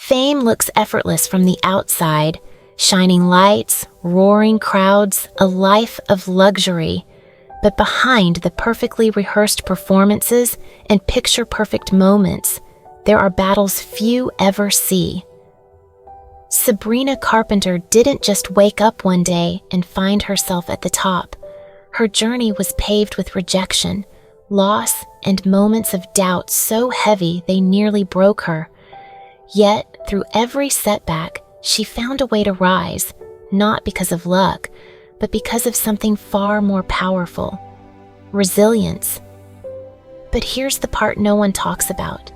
Fame looks effortless from the outside, shining lights, roaring crowds, a life of luxury. But behind the perfectly rehearsed performances and picture-perfect moments, there are battles few ever see. Sabrina Carpenter didn't just wake up one day and find herself at the top. Her journey was paved with rejection, loss, and moments of doubt so heavy they nearly broke her. Yet, through every setback, she found a way to rise, not because of luck, but because of something far more powerful: resilience. But here's the part no one talks about.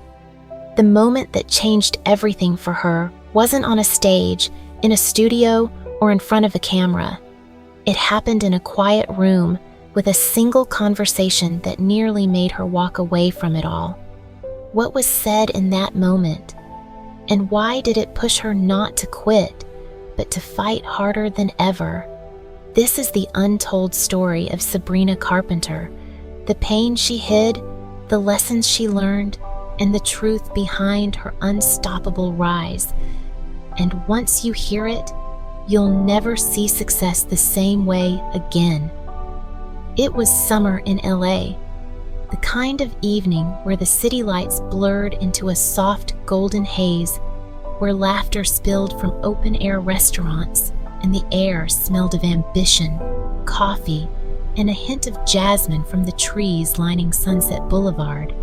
The moment that changed everything for her wasn't on a stage, in a studio, or in front of a camera. It happened in a quiet room with a single conversation that nearly made her walk away from it all. What was said in that moment? And why did it push her not to quit, but to fight harder than ever? This is the untold story of Sabrina Carpenter, the pain she hid, the lessons she learned, and the truth behind her unstoppable rise. And once you hear it, you'll never see success the same way again. It was summer in LA, the kind of evening where the city lights blurred into a soft golden haze, where laughter spilled from open-air restaurants, and the air smelled of ambition, coffee, and a hint of jasmine from the trees lining Sunset Boulevard.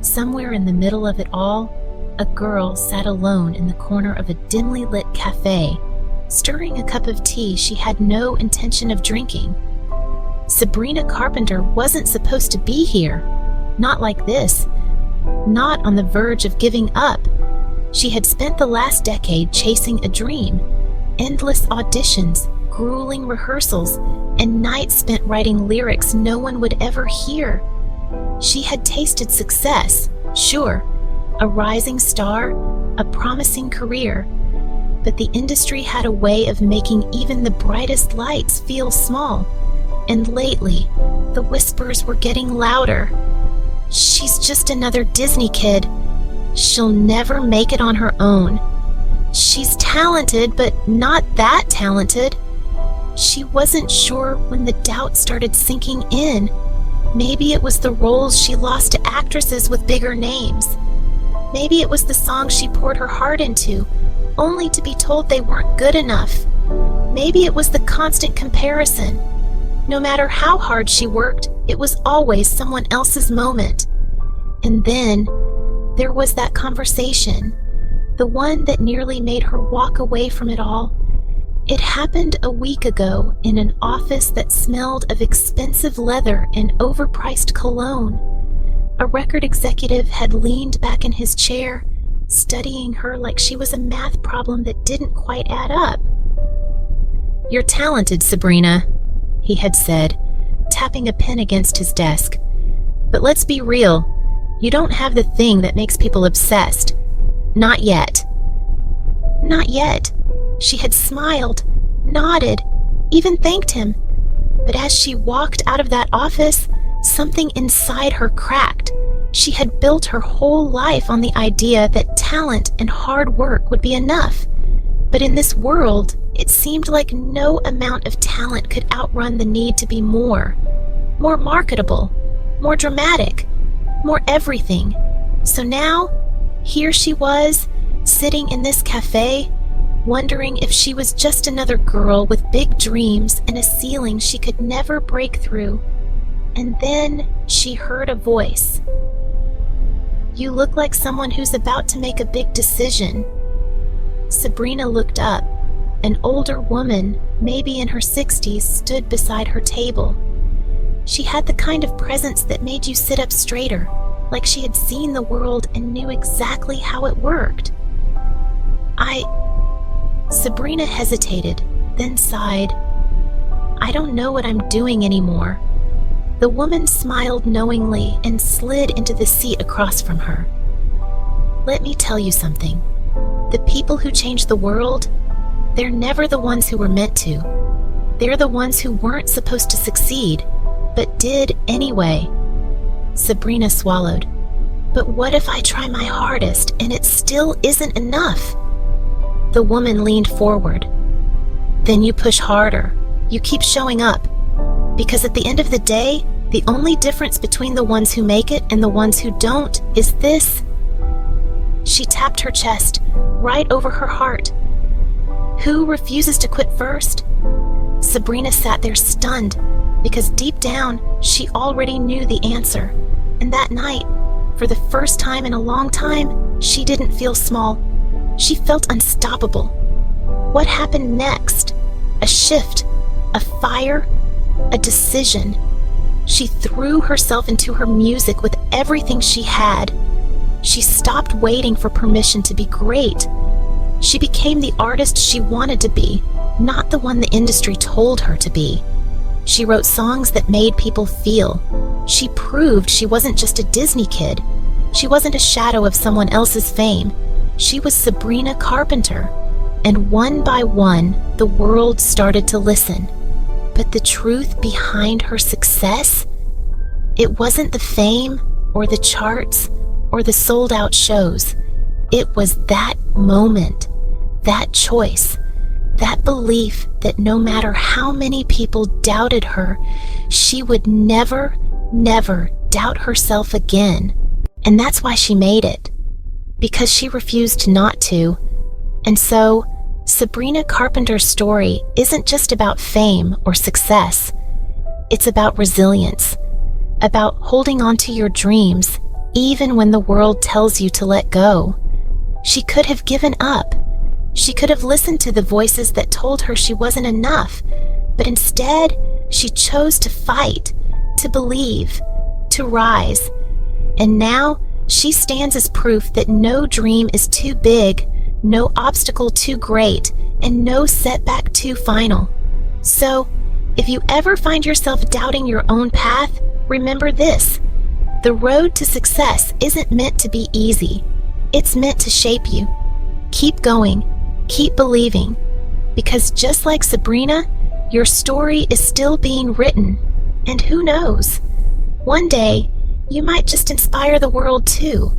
Somewhere in the middle of it all, a girl sat alone in the corner of a dimly lit cafe, stirring a cup of tea she had no intention of drinking. Sabrina Carpenter wasn't supposed to be here. Not like this. Not on the verge of giving up. She had spent the last decade chasing a dream. Endless auditions, grueling rehearsals, and nights spent writing lyrics no one would ever hear. She had tasted success, sure, a rising star, a promising career, but the industry had a way of making even the brightest lights feel small. And lately, the whispers were getting louder. She's just another Disney kid. She'll never make it on her own. She's talented, but not that talented. She wasn't sure when the doubt started sinking in. Maybe it was the roles she lost to actresses with bigger names. Maybe it was the songs she poured her heart into, only to be told they weren't good enough. Maybe it was the constant comparison. No matter how hard she worked, it was always someone else's moment. And then there was that conversation, the one that nearly made her walk away from it all. It happened a week ago in an office that smelled of expensive leather and overpriced cologne. A record executive had leaned back in his chair, studying her like she was a math problem that didn't quite add up. "You're talented, Sabrina," he had said, tapping a pen against his desk. "But let's be real, you don't have the thing that makes people obsessed. Not yet." Not yet. She had smiled, nodded, even thanked him. But as she walked out of that office, something inside her cracked. She had built her whole life on the idea that talent and hard work would be enough. But in this world, it seemed like no amount of talent could outrun the need to be more marketable, more dramatic, more everything. So now, here she was, sitting in this cafe, wondering if she was just another girl with big dreams and a ceiling she could never break through. And then she heard a voice. "You look like someone who's about to make a big decision." Sabrina looked up. An older woman, maybe in her 60s, stood beside her table. She had the kind of presence that made you sit up straighter, like she had seen the world and knew exactly how it worked. Sabrina hesitated, then sighed. "I don't know what I'm doing anymore." The woman smiled knowingly and slid into the seat across from her. "Let me tell you something. The people who change the world, they're never the ones who were meant to. They're the ones who weren't supposed to succeed, but did anyway." Sabrina swallowed. But what if I try my hardest and it still isn't enough? The woman leaned forward. Then you push harder. You keep showing up. Because at the end of the day, the only difference between the ones who make it and the ones who don't is this. She tapped her chest, right over her heart. Who refuses to quit first? Sabrina sat there stunned, because deep down, she already knew the answer. And that night, for the first time in a long time, she didn't feel small. She felt unstoppable. What happened next? A shift, a fire, a decision. She threw herself into her music with everything she had. She stopped waiting for permission to be great. She became the artist she wanted to be, not the one the industry told her to be. She wrote songs that made people feel. She proved she wasn't just a Disney kid. She wasn't a shadow of someone else's fame. She was Sabrina Carpenter. And one by one, the world started to listen. But the truth behind her success? It wasn't the fame or the charts or the sold-out shows. It was that moment, that choice, that belief that no matter how many people doubted her, she would never, never doubt herself again. And that's why she made it. Because she refused not to. And so, Sabrina Carpenter's story isn't just about fame or success. It's about resilience, about holding on to your dreams even when the world tells you to let go. She could have given up. She could have listened to the voices that told her she wasn't enough, but instead, she chose to fight, to believe, to rise. And now, she stands as proof that no dream is too big, no obstacle too great, and no setback too final. So, if you ever find yourself doubting your own path, remember this. The road to success isn't meant to be easy. It's meant to shape you. Keep going. Keep believing. Because just like Sabrina, your story is still being written. And who knows? One day, you might just inspire the world too.